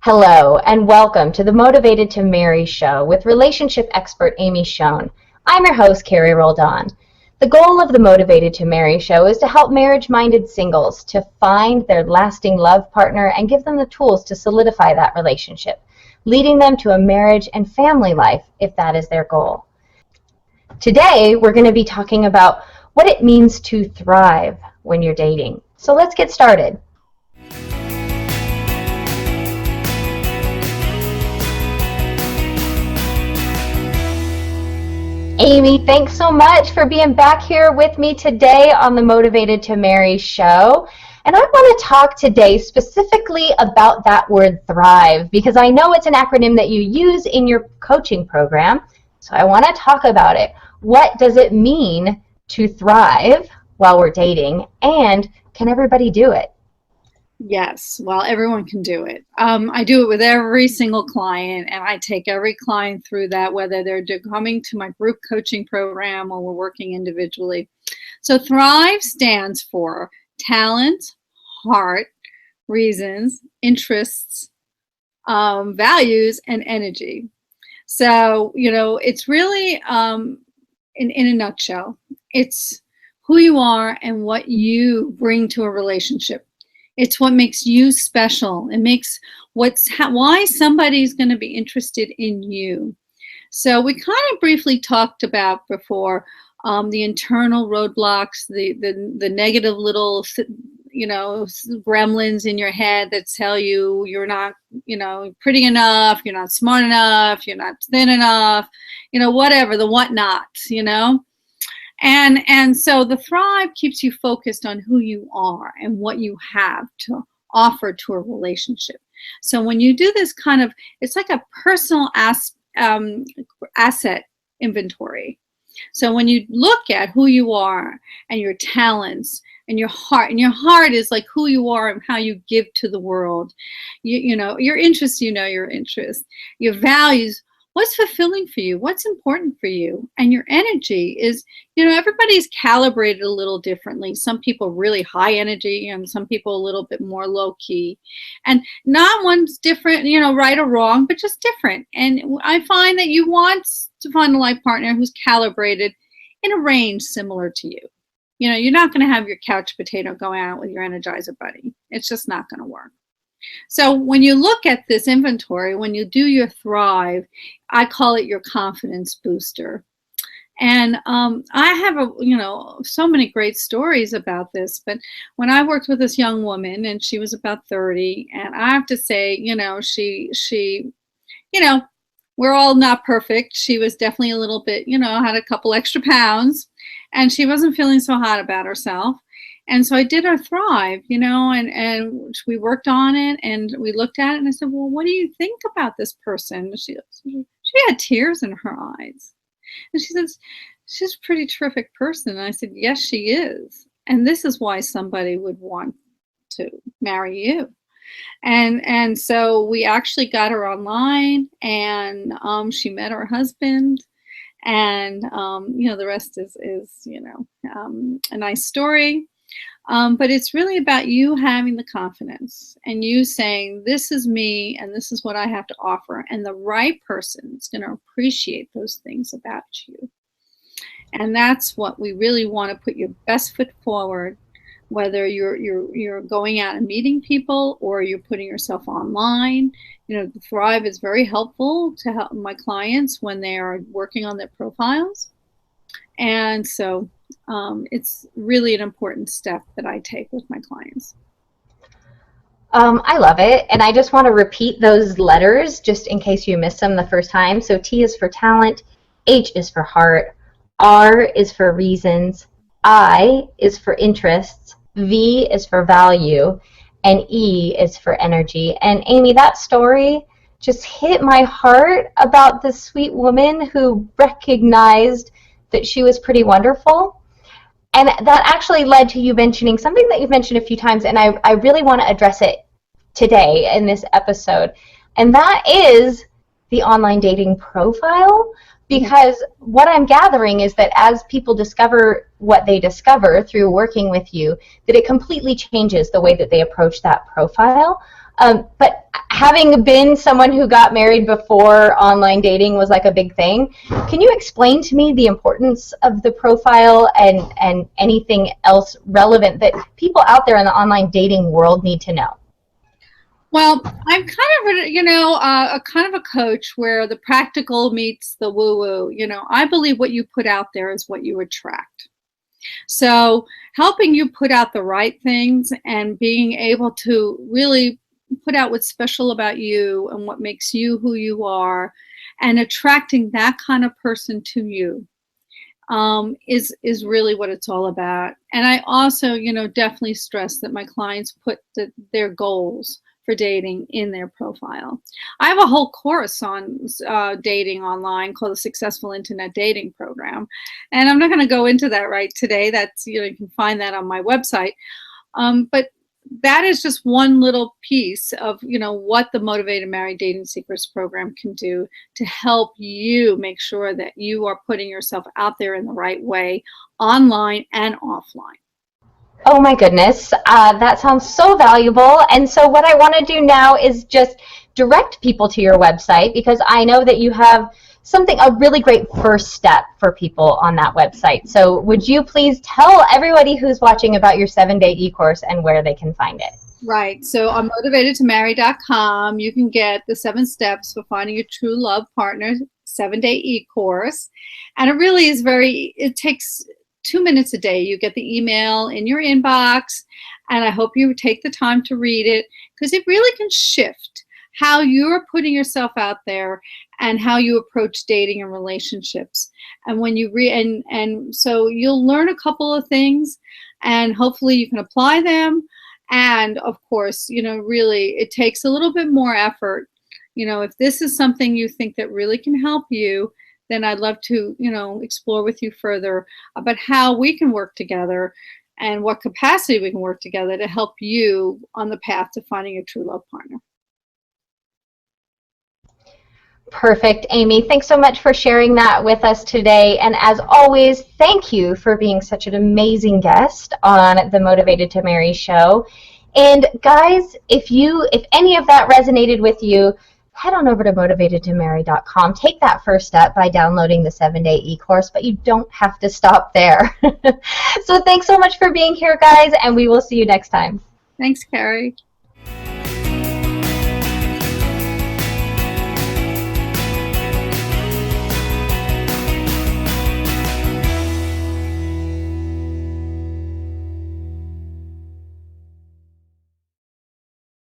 Hello, and welcome to the Motivated to Marry show with relationship expert Amy Schoen. I'm your host, Carrie Roldan. The goal of the Motivated to Marry show is to help marriage-minded singles to find their lasting love partner and give them the tools to solidify that relationship, leading them to a marriage and family life if that is their goal. Today, we're going to be talking about what it means to thrive when you're dating. So let's get started. Amy, thanks so much for being back here with me today on the Motivated to Marry show. And I want to talk today specifically about that word thrive, because I know it's an acronym that you use in your coaching program. So I want to talk about it. What does it mean to thrive while we're dating, and can everybody do it? Yes, well, everyone can do it. I do it with every single client, and I take every client through that, whether they're coming to my group coaching program or we're working individually. So Thrive stands for talent, heart, reasons, interests, values, and energy. So, it's really, in a nutshell, it's who you are and what you bring to a relationship. It's what makes you special. It makes why somebody's going to be interested in you. So we kind of briefly talked about before the internal roadblocks, the negative little gremlins in your head that tell you you're not pretty enough, you're not smart enough, you're not thin enough, whatever the whatnots, And so the Thrive keeps you focused on who you are and what you have to offer to a relationship. So when you do this it's like a personal asset inventory. So when you look at who you are and your talents and your heart is like who you are and how you give to the world, your interests, your interests, your values, what's fulfilling for you, what's important for you, and your energy is, everybody's calibrated a little differently. Some people really high energy and some people a little bit more low key, and not one's different, right or wrong, but just different. And I find that you want to find a life partner who's calibrated in a range similar to you. You're not going to have your couch potato go out with your Energizer bunny. It's just not going to work. So when you look at this inventory, when you do your Thrive, I call it your confidence booster. And I have so many great stories about this. But when I worked with this young woman, and she was about 30, and I have to say, she we're all not perfect. She was definitely a little bit, had a couple extra pounds, and she wasn't feeling so hot about herself. And so I did our Thrive, and we worked on it, and we looked at it, and I said, well, what do you think about this person? She had tears in her eyes. And she says, she's a pretty terrific person. And I said, yes, she is. And this is why somebody would want to marry you. And so we actually got her online, and she met her husband. And, the rest is a nice story. But it's really about you having the confidence and you saying, this is me and this is what I have to offer. And the right person is going to appreciate those things about you. And that's what we really want to put your best foot forward, whether you're going out and meeting people or you're putting yourself online. The Thrive is very helpful to help my clients when they are working on their profiles. And so it's really an important step that I take with my clients. I love it. And I just want to repeat those letters just in case you missed them the first time. So T is for talent, H is for heart, R is for reasons, I is for interests, V is for value, and E is for energy. And Amy, that story just hit my heart about this sweet woman who recognized that she was pretty wonderful. And that actually led to you mentioning something that you've mentioned a few times, and I really want to address it today in this episode. And that is the online dating profile, because what I'm gathering is that as people discover what they discover through working with you, that it completely changes the way that they approach that profile. But having been someone who got married before online dating was like a big thing, can you explain to me the importance of the profile and anything else relevant that people out there in the online dating world need to know? Well, I'm kind of, a kind of a coach where the practical meets the woo-woo. I believe what you put out there is what you attract. So helping you put out the right things and being able to really put out what's special about you and what makes you who you are and attracting that kind of person to you is really what it's all about. And I also, definitely stress that my clients put their goals for dating in their profile. I have a whole course on dating online called the Successful Internet Dating Program, and I'm not going to go into that right today. That's you can find that on my website. But that is just one little piece of what the Motivated Married Dating Secrets program can do to help you make sure that you are putting yourself out there in the right way, online and offline. Oh my goodness, that sounds so valuable. And so what I want to do now is just direct people to your website, because I know that you have a really great first step for people on that website. So would you please tell everybody who's watching about your 7-day e-course and where they can find it? Right. So on motivatedtomarry.com, you can get the 7 steps for finding a true love partner 7-day e-course. And it really is it takes 2 minutes a day. You get the email in your inbox, and I hope you take the time to read it, because it really can shift how you're putting yourself out there and how you approach dating and relationships. And when you and so you'll learn a couple of things, and hopefully you can apply them. And of course, really it takes a little bit more effort. If this is something you think that really can help you, then I'd love to, explore with you further about how we can work together and what capacity we can work together to help you on the path to finding a true love partner. Perfect, Amy. Thanks so much for sharing that with us today. And as always, thank you for being such an amazing guest on the Motivated to Marry show. And guys, if any of that resonated with you, head on over to motivatedtomarry.com. Take that first step by downloading the 7-day e-course, but you don't have to stop there. So thanks so much for being here, guys, and we will see you next time. Thanks, Carrie.